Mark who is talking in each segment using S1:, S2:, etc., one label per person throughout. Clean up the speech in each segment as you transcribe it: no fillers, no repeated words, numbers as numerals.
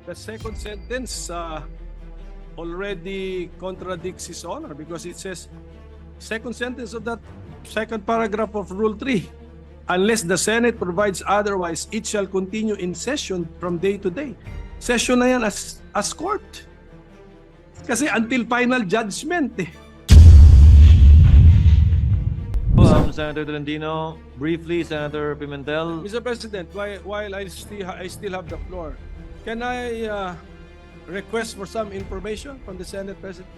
S1: the second sentence already contradicts his honor because it says, second sentence of that second paragraph of Rule 3, unless the Senate provides otherwise, it shall continue in session from day to day. Session na yan as court. Kasi until final judgment eh.
S2: Senator Tolentino, briefly, Senator Pimentel.
S1: Mr. President, while I still have the floor, can I request for some information from the Senate President,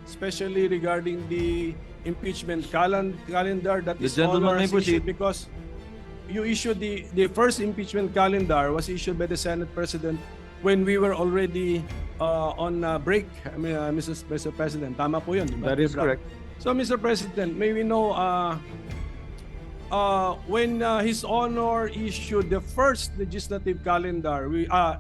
S1: especially regarding the impeachment calendar that
S2: The
S1: is
S2: gentleman may proceed.
S1: because you issued the first impeachment calendar was issued by the Senate President when we were already on break. I mean, Mr. President, tama po yun. Diba?
S2: That is correct.
S1: So, Mr. President, may we know when His Honor issued the first legislative calendar,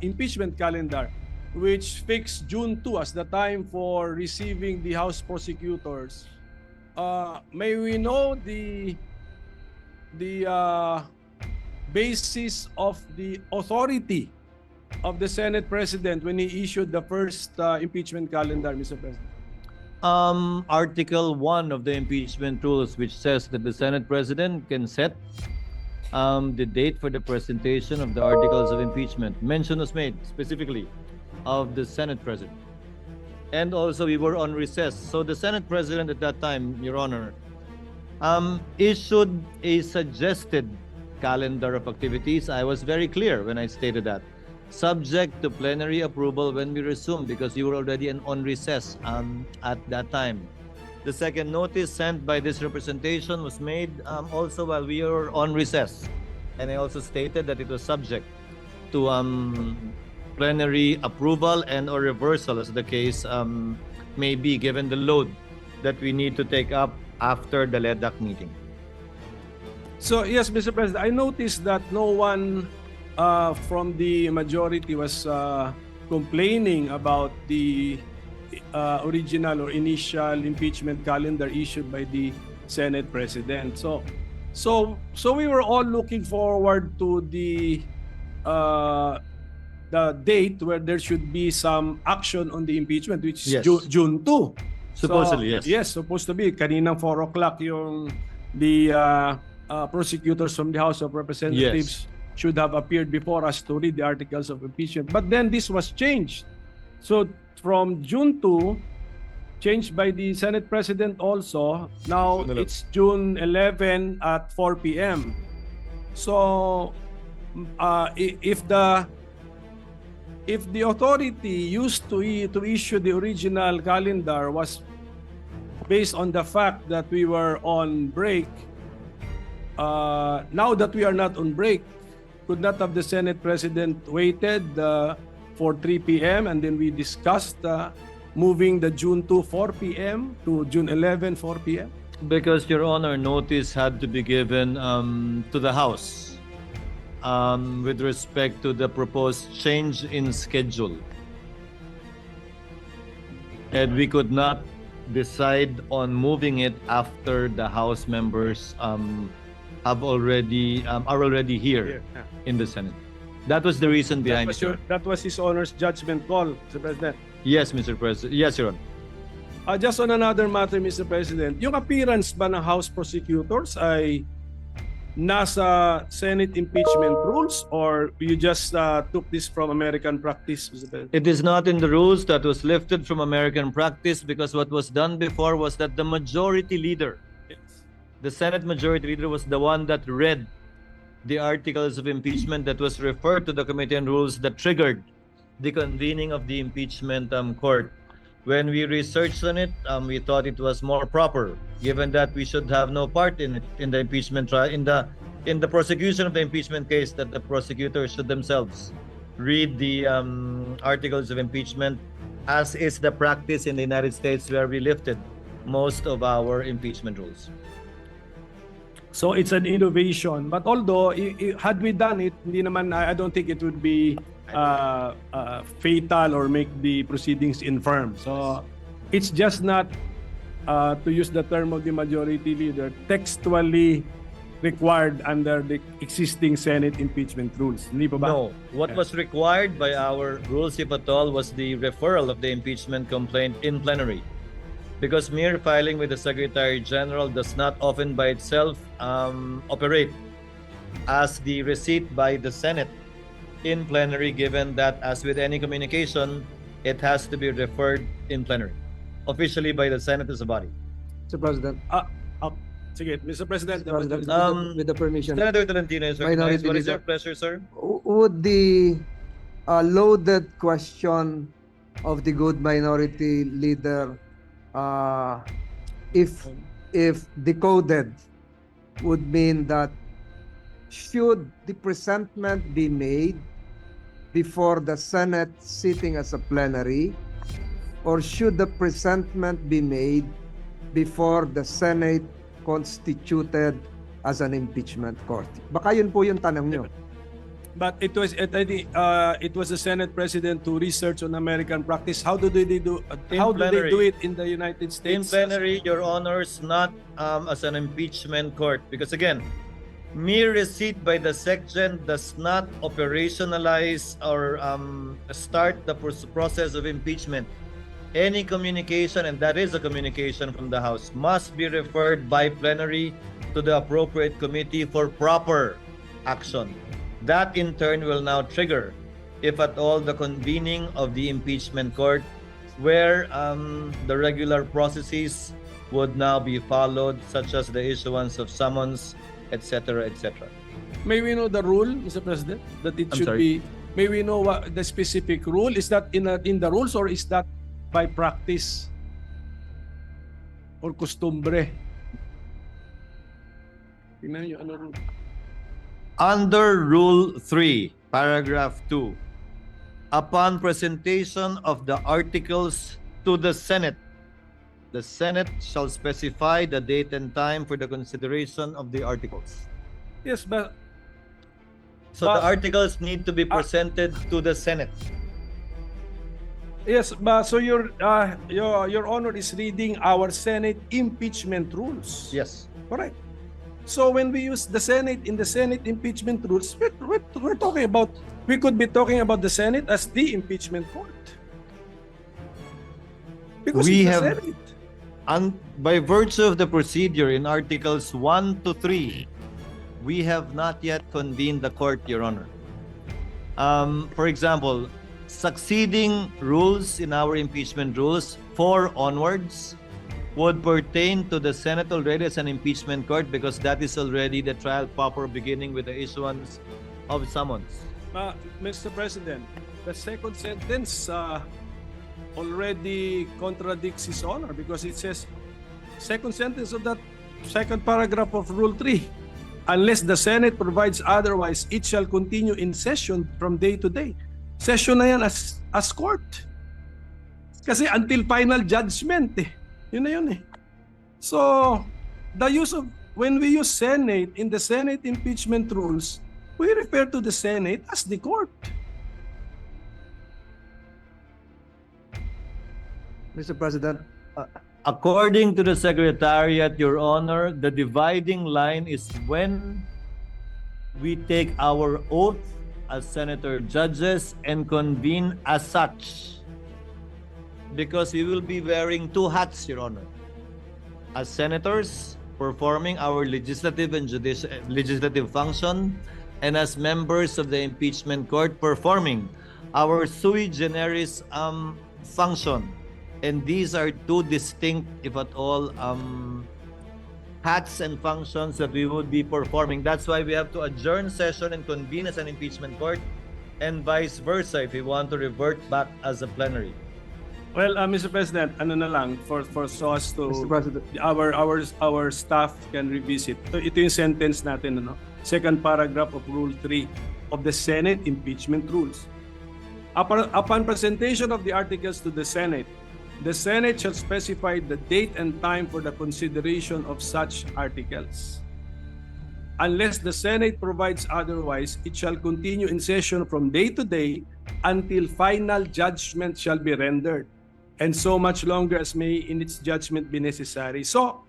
S1: impeachment calendar, which fixed June 2 as the time for receiving the House prosecutors, may we know the basis of the authority of the Senate President when he issued the first impeachment calendar, Mr. President?
S2: Article 1 of the impeachment rules, which says that the Senate President can set the date for the presentation of the articles of impeachment. Mention was made specifically of the Senate President. And also we were on recess. So the Senate President at that time, Your Honor, issued a suggested calendar of activities. I was very clear when I stated that. Subject to plenary approval when we resume, because you were already on recess at that time. The second notice sent by this representation was made also while we were on recess. And I also stated that it was subject to plenary approval and or reversal, as the case may be, given the load that we need to take up after the LEDAC meeting.
S1: So, yes, Mr. President, I noticed that no one from the majority was complaining about the original or initial impeachment calendar issued by the Senate President. So we were all looking forward to the date where there should be some action on the impeachment, which is
S2: Yes.
S1: June 2.
S2: Supposedly,
S1: So,
S2: yes.
S1: Yes, supposed to be. Kaninang 4 o'clock yung the prosecutors from the House of Representatives should have appeared before us to read the articles of impeachment. But then this was changed. So from June 2, changed by the Senate President also, now
S2: June 11.
S1: it's June 11 at 4 p.m. So if the authority used to issue the original calendar was based on the fact that we were on break, now that we are not on break, could not have the Senate President waited for 3 p.m. and then we discussed moving the June 2 4 p.m. to June 11 4 p.m.?
S2: Because, Your Honor, notice had to be given to the House with respect to the proposed change in schedule. And we could not decide on moving it after the House members are already here in the Senate. That was the reason behind it.
S1: That was His Honor's judgment call, Mr. President.
S2: Yes, Mr. President. Yes, Your Honor.
S1: Just on another matter, Mr. President, yung appearance ba ng House prosecutors ay nasa Senate impeachment rules or you just took this from American practice, Mr. President?
S2: It is not in the rules. That was lifted from American practice because what was done before was that the majority leader, the Senate majority leader, was the one that read the articles of impeachment that was referred to the Committee on Rules that triggered the convening of the impeachment court. When we researched on it, we thought it was more proper, given that we should have no part in it, in the impeachment trial, in the prosecution of the impeachment case, that the prosecutors should themselves read the articles of impeachment, as is the practice in the United States, where we lifted most of our impeachment rules.
S1: So it's an innovation. But although, had we done it, hindi naman, I don't think it would be fatal or make the proceedings infirm. So it's just not, to use the term of the majority leader, textually required under the existing Senate impeachment rules. Hindi pa ba?
S2: No. What was required by our rules, if at all, was the referral of the impeachment complaint in plenary. Because mere filing with the Secretary General does not often by itself operate as the receipt by the Senate in plenary, given that, as with any communication, it has to be referred in plenary, officially by the Senate as a body.
S3: Mr. President,
S1: Sige, Mr. President.
S3: Mr. President, with the permission,
S2: Senator Tolentino is recognized. What is your pleasure, sir?
S3: would the loaded question of the good minority leader, if decoded, would mean that should the presentment be made before the Senate sitting as a plenary, or should the presentment be made before the Senate constituted as an impeachment court? Baka yun po yung tanong nyo.
S1: But it was the Senate President to research on American practice. How do they do? How do they do it in the United
S2: In
S1: States?
S2: plenary, Your Honors, not as an impeachment court. Because again, mere receipt by the SecGen does not operationalize or start the process of impeachment. Any communication, and that is a communication from the House, must be referred by plenary to the appropriate committee for proper action. That in turn will now trigger, if at all, the convening of the impeachment court, where the regular processes would now be followed, such as the issuance of summons, etc., etc.
S1: May we know the rule, Mr. President, that it
S2: I'm
S1: should
S2: sorry?
S1: be? May we know what the specific rule is? That in the rules, or is that by practice or costumbre? Tingnan niyo ano rule.
S2: Under Rule 3, Paragraph 2, upon presentation of the articles to the Senate shall specify the date and time for the consideration of the articles.
S1: Yes, but
S2: So the articles need to be presented to the Senate.
S1: yes, but so your Honor is reading our Senate impeachment rules.
S2: Yes.
S1: Correct. So when we use the Senate in the Senate impeachment rules, we're talking about, we could be talking about the Senate as the impeachment court. Because
S2: We
S1: it's the
S2: have-
S1: Senate.
S2: And by virtue of the procedure in Articles 1 to 3, we have not yet convened the court, Your Honor. For example, succeeding rules in our impeachment rules, 4 onwards, would pertain to the Senate already as an impeachment court, because that is already the trial proper, beginning with the issuance of summons.
S1: Mr. President, the second sentence already contradicts His Honor, because it says, second sentence of that second paragraph of Rule 3, unless the Senate provides otherwise, it shall continue in session from day to day. Session na yan as court. Kasi until final judgment eh. Yun na yun eh. So, the use of, when we use Senate in the Senate impeachment rules, we refer to the Senate as the court.
S3: Mr. President,
S2: According to the Secretariat, Your Honor, the dividing line is when we take our oath as senator judges and convene as such. Because we will be wearing 2 hats, Your Honor. As senators, performing our legislative and legislative function, and as members of the impeachment court, performing our sui generis function. And these are 2 distinct, if at all, hats and functions that we would be performing. That's why we have to adjourn session and convene as an impeachment court, and vice versa if we want to revert back as a plenary.
S1: Well, Mr. President, ano na lang for so as to
S3: Mr. President,
S1: our staff can revisit. Ito yung sentence natin, ano? Second paragraph of Rule 3 of the Senate impeachment rules. Upon presentation of the articles to the Senate shall specify the date and time for the consideration of such articles. Unless the Senate provides otherwise, it shall continue in session from day to day until final judgment shall be rendered, and so much longer as may in its judgment be necessary. So,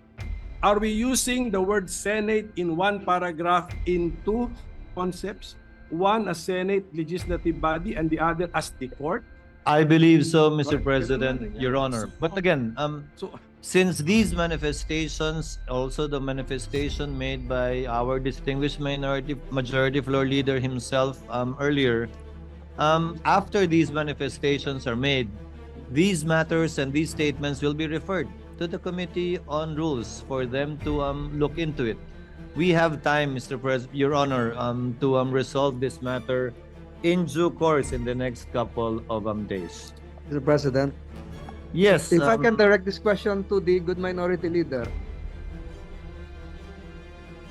S1: are we using the word Senate in one paragraph in two concepts? One as Senate legislative body and the other as the court?
S2: I believe so, Mr.
S1: Correct.
S2: President,
S1: Ganun na yan.
S2: Your Honor. But again,
S1: So,
S2: since these manifestations, also the manifestation made by our distinguished majority floor leader himself earlier, after these manifestations are made, these matters and these statements will be referred to the Committee on Rules for them to look into it. We have time, Mr. President, Your Honor, to resolve this matter in due course in the next couple of days.
S3: Mr. President,
S2: Yes.
S3: if I can direct this question to the good minority leader.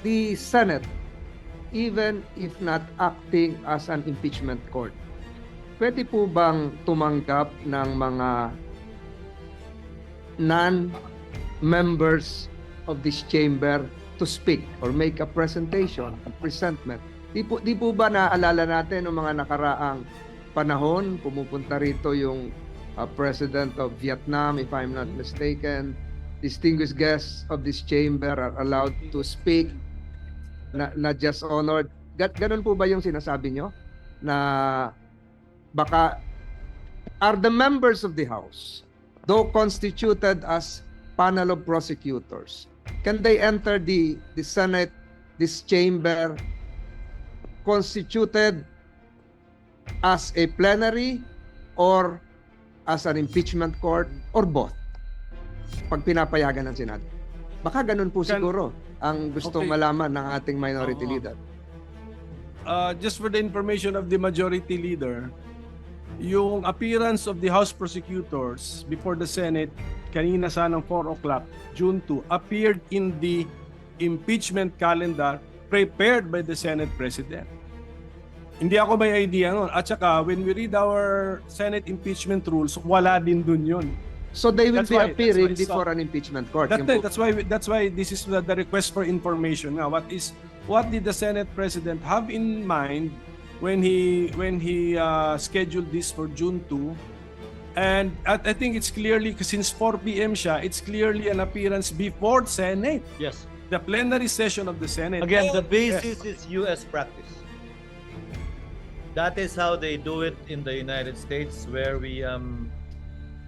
S3: The Senate, even if not acting as an impeachment court, pwede po bang tumanggap ng mga non-members of this chamber to speak or make a presentation, a presentment? Di po ba naaalala natin ng mga nakaraang panahon, pumupunta rito yung President of Vietnam, if I'm not mistaken, distinguished guests of this chamber are allowed to speak, not just honored. Ganun po ba yung sinasabi nyo? Na baka are the members of the House, though constituted as panel of prosecutors, can they enter the Senate, this chamber, constituted as a plenary or as an impeachment court or both? Pag pinapayagan ng Senado. Baka ganun po siguro ang gustong
S1: Okay.
S3: malaman ng ating minority
S1: Oo.
S3: leader.
S1: just for the information of the majority leader, yung appearance of the House prosecutors before the Senate kanina sanang 4 o'clock, June 2, appeared in the impeachment calendar prepared by the Senate President. Hindi ako may idea nun. At saka, when we read our Senate impeachment rules, wala din dun yun.
S3: So they will
S1: That's
S3: be
S1: why-
S3: appearing
S1: that's why it's
S3: before an impeachment court. Yun po.
S1: That's why this is the request for information. Now, what did the Senate President have in mind when he scheduled this for June 2? And I think it's clearly, since 4 p.m. siya, it's clearly an appearance before Senate,
S2: Yes.
S1: the plenary session of the Senate.
S2: Again, the
S1: Yes.
S2: basis is U.S. practice. That is how they do it in the United States, where we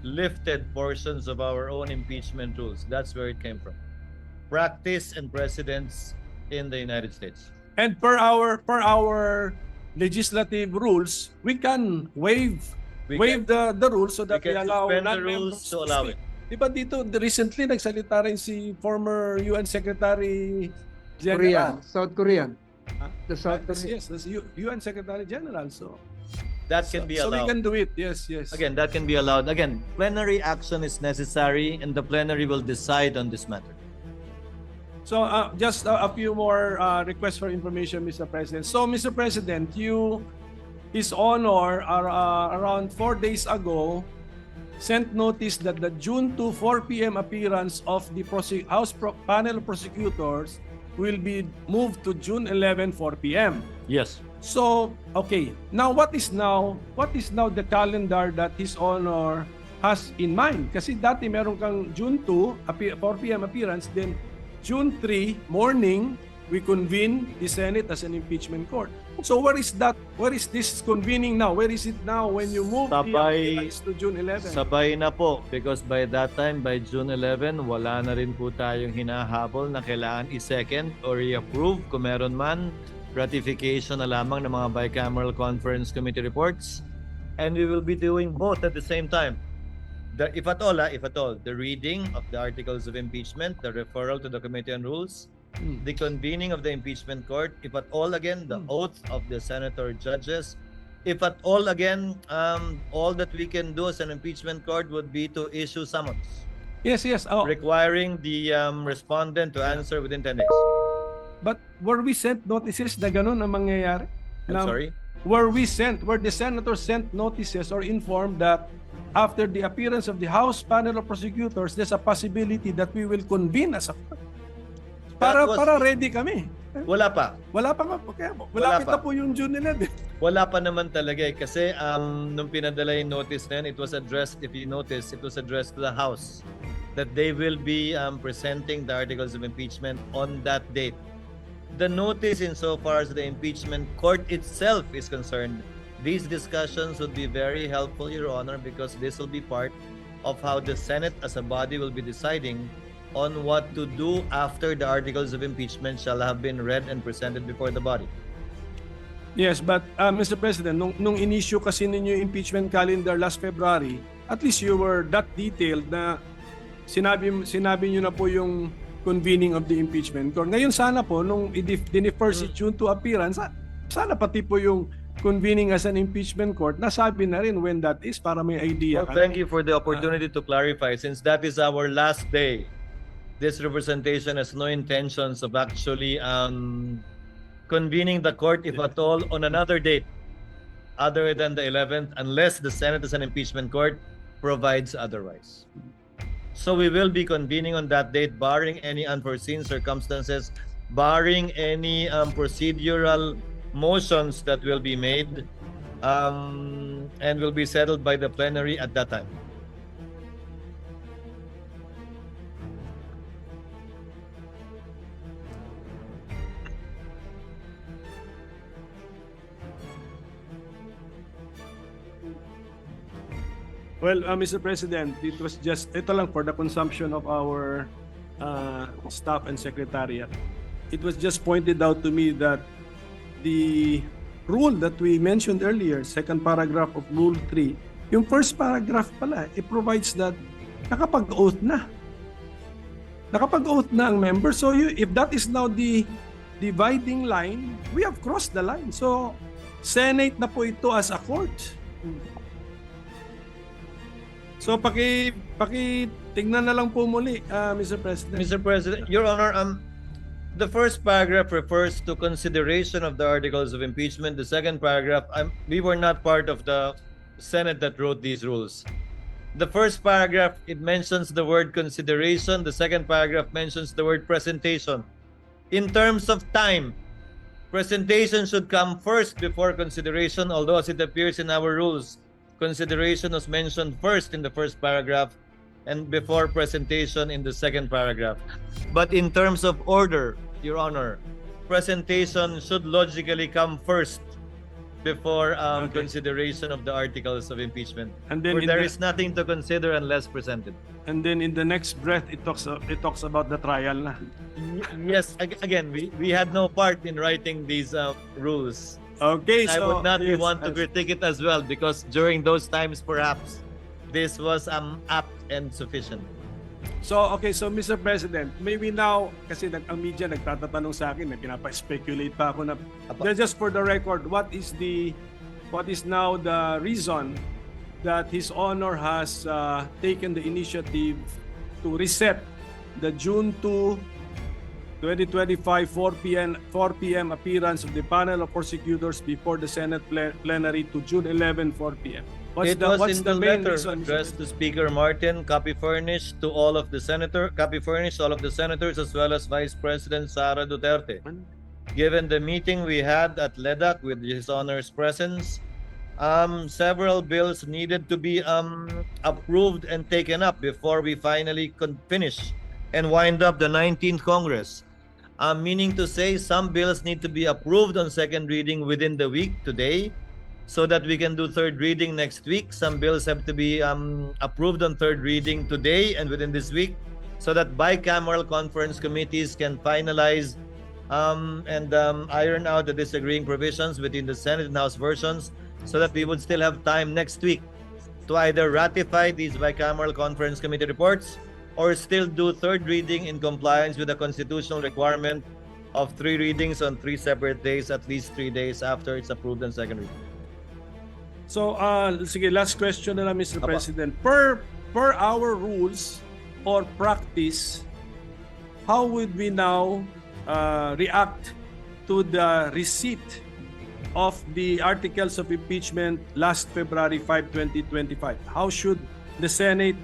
S2: lifted portions of our own impeachment rules. That's where it came from. Practice and precedents in the United States.
S1: And per our legislative rules, we can waive the rules so that we
S2: can
S1: allow
S2: suspend the
S1: non-members
S2: rules to allow
S1: speak.
S2: it.
S1: Di ba dito, recently nagsalita rin si former UN Secretary
S3: Korean,
S1: General.
S3: South Korean.
S1: Huh?
S3: The South Korean.
S1: Yes, the UN Secretary General. So
S2: That can be
S1: so we
S2: allowed.
S1: can do it. Yes.
S2: Again, that can be allowed. Again, plenary action is necessary, and the plenary will decide on this matter.
S1: So just a few more requests for information, Mr. President. So, Mr. President, His Honor, around 4 days ago, sent notice that the June 2, 4 p.m. appearance of the panel of prosecutors will be moved to June 11, 4 p.m.
S2: Yes.
S1: So, okay. Now, what is now the calendar that His Honor has in mind? Kasi dati meron kang June 2, 4 p.m. appearance, then June 3 morning, we convene the Senate as an impeachment court. So where is that? Where is this convening now? Where is it now when you move the
S2: Sabay-
S1: appearance to June 11?
S2: Sabay na po, because by that time, by June 11, wala na rin po tayong hinahabol na kailangan i-second or i-approve kung meron man, ratification na lamang ng mga bicameral conference committee reports. And we will be doing both at the same time. If at all, the reading of the articles of impeachment, the referral to the Committee on Rules, the convening of the impeachment court, if at all again, the oath of the senator judges, if at all again, all that we can do as an impeachment court would be to issue summons
S1: Yes. Oh,
S2: requiring the respondent to answer within 10 days.
S1: but were we sent notices na ganun ang mangyayari?
S2: I'm sorry?
S1: Were the senators sent notices or informed that after the appearance of the House panel of prosecutors, there's a possibility that we will convene as a para ready kami.
S2: Wala pa.
S1: Wala pa nga po. Kaya
S2: Wala
S1: malapit
S2: pa.
S1: na po yung June 11.
S2: Wala pa naman talaga eh. Kasi nung pinadala yung notice na yan, it was addressed, if you notice, it was addressed to the House. that they will be presenting the articles of impeachment on that date. The notice, insofar as the impeachment court itself is concerned, these discussions would be very helpful, Your Honor, because this will be part of how the Senate as a body will be deciding on what to do after the articles of impeachment shall have been read and presented before the body.
S1: Yes, but Mr. President, nung in-issue kasi ninyo yung impeachment calendar last February, at least you were that detailed na sinabi nyo na po yung convening of the impeachment court. Ngayon sana po, nung dinifer si June to appearance, sana pati po yung convening as an impeachment court, nasabi na rin when that is para may idea.
S2: Well, thank you for the opportunity to clarify. Since that is our last day, this representation has no intentions of actually convening the court, if at all, on another date other than the 11th, unless the Senate as an impeachment court provides otherwise. So we will be convening on that date, barring any unforeseen circumstances, barring any procedural motions that will be made, and will be settled by the plenary at that time.
S1: Well, Mr. President, it was just, ito lang for the consumption of our staff and secretariat. It was just pointed out to me that the rule that we mentioned earlier, second paragraph of Rule 3, yung first paragraph pala, it provides that nakapag-oath na. Nakapag-oath na ang member. So if that is now the dividing line, we have crossed the line. So, Senate na po ito as a court. So tingnan na lang po muli, Mr. President.
S2: Mr. President, Your Honor, the first paragraph refers to consideration of the articles of impeachment. The second paragraph, we were not part of the Senate that wrote these rules. The first paragraph, it mentions the word consideration. The second paragraph mentions the word presentation. In terms of time, presentation should come first before consideration, although as it appears in our rules, consideration was mentioned first in the first paragraph and before presentation in the second paragraph. But in terms of order, Your Honor, presentation should logically come first before consideration of the articles of impeachment.
S1: And then
S2: For there is nothing to consider unless presented.
S1: And then in the next breath, it talks about the trial na.
S2: Yes, again, we had no part in writing these rules.
S1: Okay,
S2: I
S1: so
S2: would not
S1: yes,
S2: want to critique it as well because during those times, perhaps, this was apt and sufficient.
S1: So Mr. President, maybe now, kasi ang media nagtatatanong sa akin, pinapa-speculate pa ako na, just for the record, what is now the reason that His Honor has taken the initiative to reset the June 2, 2025 4 p.m. appearance of the panel of prosecutors before the Senate plenary to June 11, 4 p.m. What's
S2: in the
S1: main
S2: letter
S1: reason,
S2: addressed to Speaker Martin, copy furnished to all of the senators as well as Vice President Sara Duterte. Given the meeting we had at LEDAC with His Honor's presence, several bills needed to be approved and taken up before we finally finish and wind up the 19th Congress. Meaning to say, some bills need to be approved on second reading within the week today, so that we can do third reading next week. Some bills have to be approved on third reading today and within this week, so that bicameral conference committees can finalize and iron out the disagreeing provisions between the Senate and House versions, so that we would still have time next week to either ratify these bicameral conference committee reports or still do third reading in compliance with the constitutional requirement of 3 readings on 3 separate days, at least 3 days after it's approved on second reading.
S1: So, sige, last question na lang, Mr. President. Per our rules or practice, how would we now react to the receipt of the articles of impeachment last February 5, 2025? How should the Senate,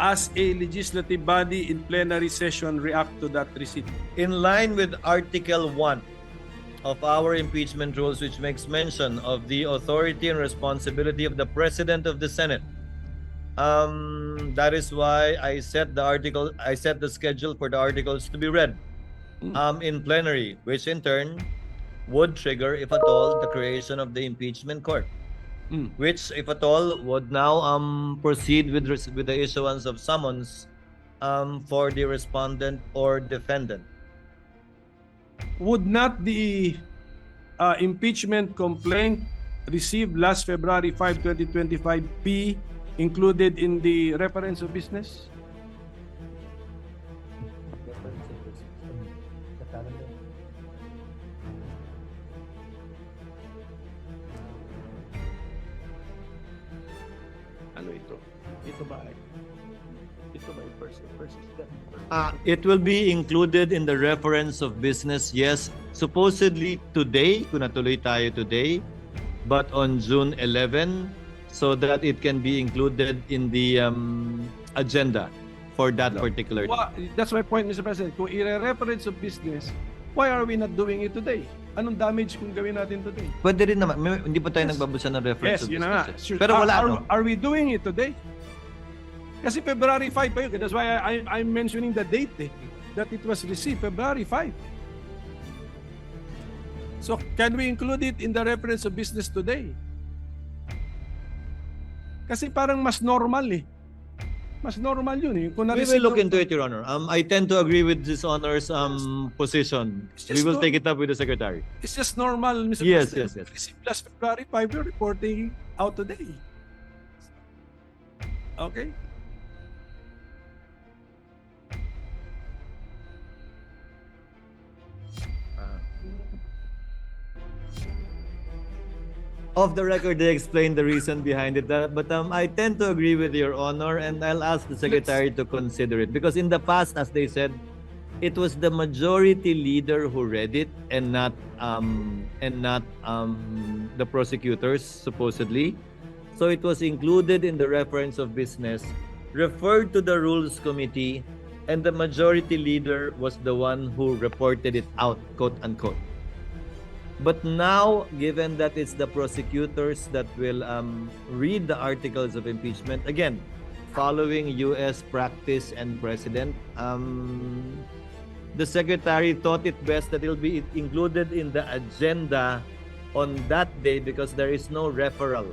S1: as a legislative body in plenary session, react to that receipt?
S2: In line with Article 1 of our impeachment rules, which makes mention of the authority and responsibility of the President of the Senate That is why I set the schedule for the articles to be read in plenary, which in turn would trigger, if at all, the creation of the impeachment court, which, if at all, would now proceed with the issuance of summons for the respondent or defendant.
S1: Would not the impeachment complaint received last February 5, 2025 be included in the reference of business? Ano ito? Ito ba? Ito ba yung first step?
S2: It will be included in the reference of business, yes. Supposedly today, kung natuloy tayo today, but on June 11, so that it can be included in the agenda for that particular day.
S1: That's my point, Mr. President. Kung i-reference of business, why are we not doing it today? Anong damage kung gawin natin today?
S2: Pwede rin naman. Hindi pa tayo nagbabusa ng reference
S1: Yes,
S2: of
S1: yun na nga.
S2: business.
S1: Sure.
S2: Pero wala, no?
S1: Are we doing it today? Kasi February 5 pa yun. That's why I'm mentioning the date that it was received, February 5. So, can we include it in the reference of business today? Kasi parang mas normal Mas normal yun Kung
S2: We will look into it, Your Honor. I tend to agree with this Honor's position. We will take it up with the Secretary.
S1: It's just normal, Mr.
S2: Yes,
S1: President.
S2: yes, yes.
S1: Last February 5, you're reporting out today. Okay?
S2: Off the record, they explained the reason behind it. But I tend to agree with Your Honor, and I'll ask the Secretary to consider it. Because in the past, as they said, it was the majority leader who read it, and not the prosecutors, supposedly. So it was included in the reference of business, referred to the Rules Committee, and the majority leader was the one who reported it out, quote unquote. But now, given that it's the prosecutors that will read the articles of impeachment, again, following U.S. practice and precedent, the Secretary thought it best that it'll be included in the agenda on that day because there is no referral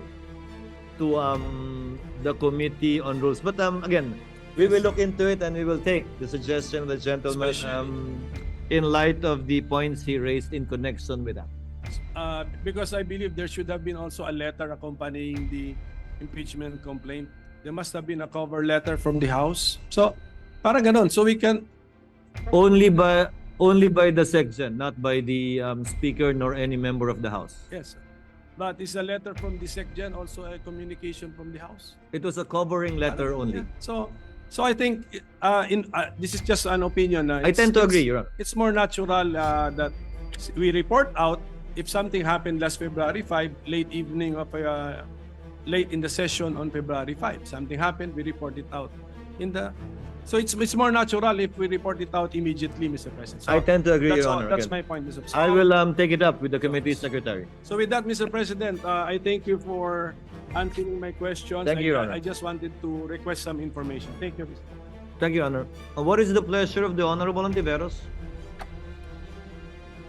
S2: to the Committee on Rules. But again, we will look into it and we will take the suggestion of the gentleman in light of the points he raised in connection with that.
S1: Because I believe there should have been also a letter accompanying the impeachment complaint. There must have been a cover letter from the House. So, parang ganon. So we can...
S2: Only by the section, not by the Speaker nor any member of the House.
S1: Yes. But is a letter from the SecGen also a communication from the House?
S2: It was a covering letter only.
S1: Yeah. So I think this is just an opinion.
S2: I tend to agree, Your Honor.
S1: It's more natural that we report out if something happened last February 5, late evening of late in the session on February 5. Something happened, we report it out. So it's more natural if we report it out immediately, Mr. President. So
S2: I tend to agree, Your Honor.
S1: That's
S2: again.
S1: my point, Mr. President.
S2: I will take it up with the committee secretary.
S1: So with that, Mr. President, I thank you for answering my questions.
S2: Thank you, Your Honor.
S1: I just wanted to request some information. Thank you, Mr.
S2: Thank you, Honor. What is the pleasure of the Honorable Antiveros?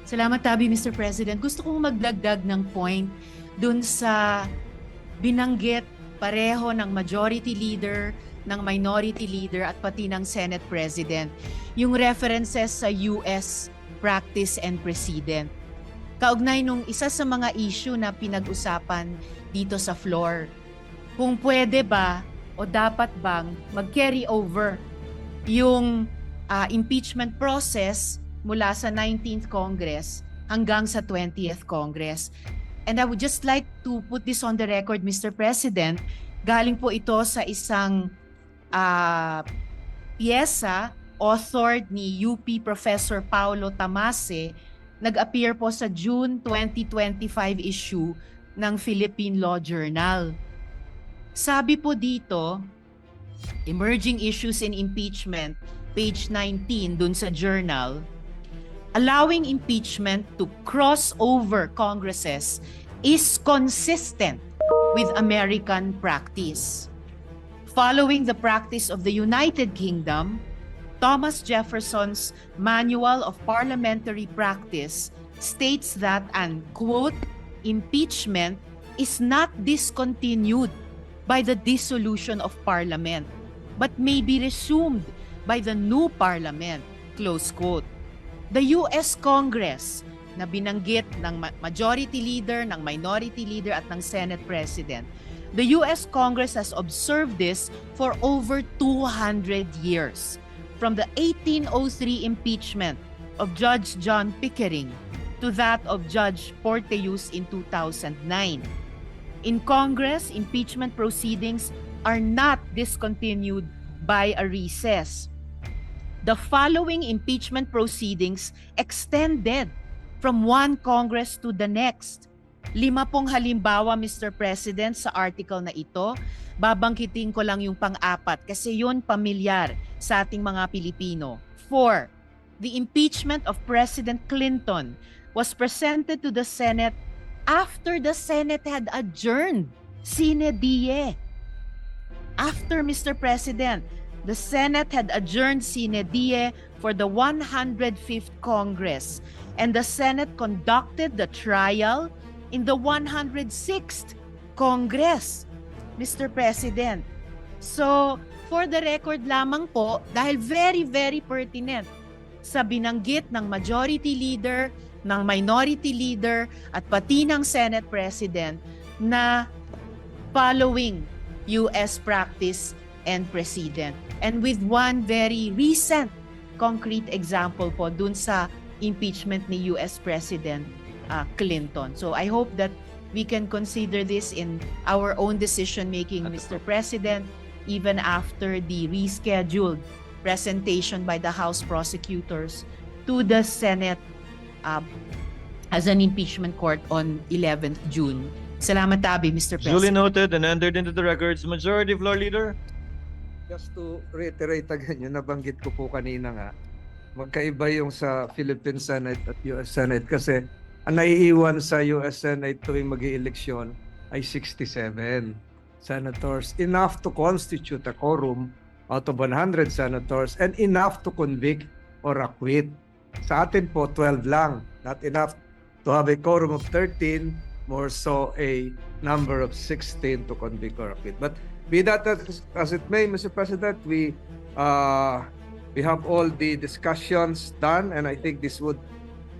S4: Salamat, Tabi, Mr. President. Gusto kong magdagdag ng point dun sa binanggit pareho ng majority leader, ng minority leader at pati ng Senate President. Yung references sa US practice and precedent. Kaugnay nung isa sa mga issue na pinag-usapan dito sa floor. Kung pwede ba o dapat bang mag-carry over yung impeachment process mula sa 19th Congress hanggang sa 20th Congress. And I would just like to put this on the record, Mr. President. Galing po ito sa isang piyesa authored ni UP Professor Paulo Tamase, nag-appear po sa June 2025 issue ng Philippine Law Journal. Sabi po dito, Emerging Issues in Impeachment, page 19 dun sa journal, allowing impeachment to cross over Congresses is consistent with American practice. Following the practice of the United Kingdom, Thomas Jefferson's Manual of Parliamentary Practice states that an, quote, impeachment is not discontinued by the dissolution of Parliament, but may be resumed by the new Parliament, close quote. The US Congress na binanggit ng Majority Leader, ng Minority Leader at ng Senate President, the US Congress has observed this for over 200 years, from the 1803 impeachment of Judge John Pickering to that of Judge Porteus in 2009. In Congress, impeachment proceedings are not discontinued by a recess. The following impeachment proceedings extended from one Congress to the next. 5 halimbawa, Mr. President, sa article na ito. Babangkitin ko lang yung pang-apat kasi yun pamilyar sa ating mga Pilipino. 4. The impeachment of President Clinton was presented to the Senate after the Senate had adjourned sine die. After, Mr. President, the Senate had adjourned sine die for the 105th Congress, and the Senate conducted the trial in the 106th Congress, Mr. President. So, for the record lamang po, dahil very, very pertinent sa binanggit ng Majority Leader, ng Minority Leader, at pati ng Senate President na following US practice and precedent. And with one very recent concrete example po dun sa impeachment ni US President Clinton. So I hope that we can consider this in our own decision-making, Mr. President, even after the rescheduled presentation by the House prosecutors to the Senate as an impeachment court on 11th June. Salamat tabi, Mr. President.
S2: Duly noted and entered into the records. Majority Floor Leader.
S3: Just to reiterate again, yung nabanggit ko po kanina nga, magkaiba yung sa Philippine Senate at US Senate kasi ang naiiwan sa US Senate tuwing mag-ieleksyon ay 67 senators, enough to constitute a quorum out of 100 senators and enough to convict or acquit. Sa atin po, 12 lang. Not enough to have a quorum of 13, more so a number of 16 to convict or acquit. But be that as it may, Mr. President, we have all the discussions done, and I think this would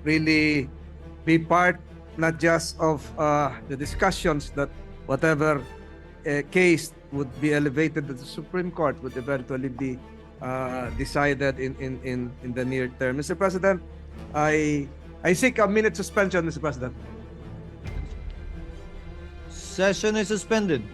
S3: really be part not just of the discussions that whatever case would be elevated to the Supreme Court would eventually be decided in the near term. Mr. President, I seek a minute suspension, Mr. President.
S2: Session is suspended.